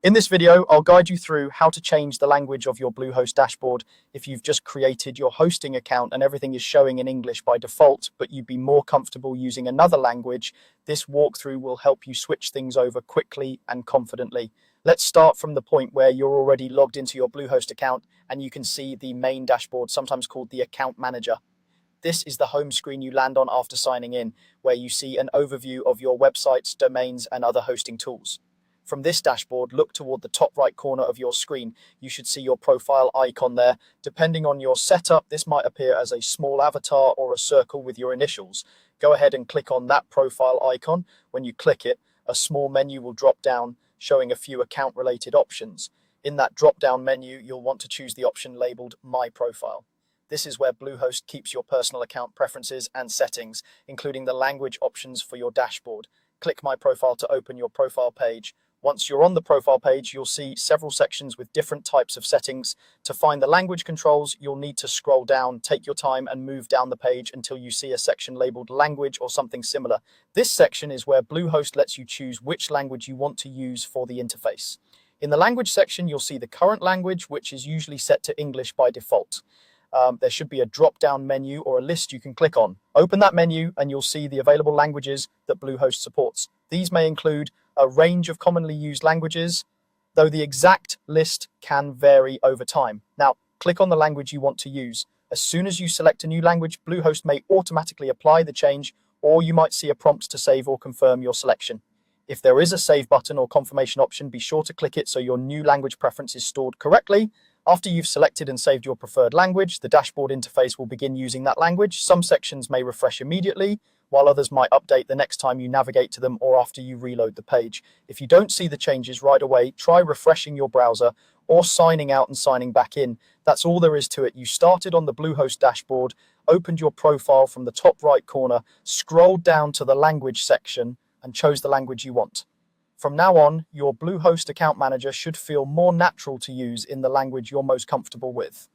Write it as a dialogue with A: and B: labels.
A: In this video, I'll guide you through how to change the language of your Bluehost dashboard if you've just created your hosting account and everything is showing in English by default, but you'd be more comfortable using another language. This walkthrough will help you switch things over quickly and confidently. Let's start from the point where you're already logged into your Bluehost account and you can see the main dashboard, sometimes called the account manager. This is the home screen you land on after signing in, where you see an overview of your websites, domains, and other hosting tools. From this dashboard, look toward the top right corner of your screen. You should see your profile icon there. Depending on your setup, this might appear as a small avatar or a circle with your initials. Go ahead and click on that profile icon. When you click it, a small menu will drop down, showing a few account-related options. In that drop-down menu, you'll want to choose the option labeled My Profile. This is where Bluehost keeps your personal account preferences and settings, including the language options for your dashboard. Click My Profile to open your profile page. Once you're on the profile page, you'll see several sections with different types of settings. To find the language controls, you'll need to scroll down, take your time, and move down the page until you see a section labeled Language or something similar. This section is where Bluehost lets you choose which language you want to use for the interface. In the language section, you'll see the current language, which is usually set to English by default. There should be a drop-down menu or a list you can click on. Open that menu and you'll see the available languages that Bluehost supports. These may include a range of commonly used languages, though the exact list can vary over time. Now, click on the language you want to use. As soon as you select a new language, Bluehost may automatically apply the change, or you might see a prompt to save or confirm your selection. If there is a save button or confirmation option, be sure to click it so your new language preference is stored correctly. After you've selected and saved your preferred language, the dashboard interface will begin using that language. Some sections may refresh immediately, while others might update the next time you navigate to them or after you reload the page. If you don't see the changes right away, try refreshing your browser or signing out and signing back in. That's all there is to it. You started on the Bluehost dashboard, opened your profile from the top right corner, scrolled down to the language section, and chose the language you want. From now on, your Bluehost account manager should feel more natural to use in the language you're most comfortable with.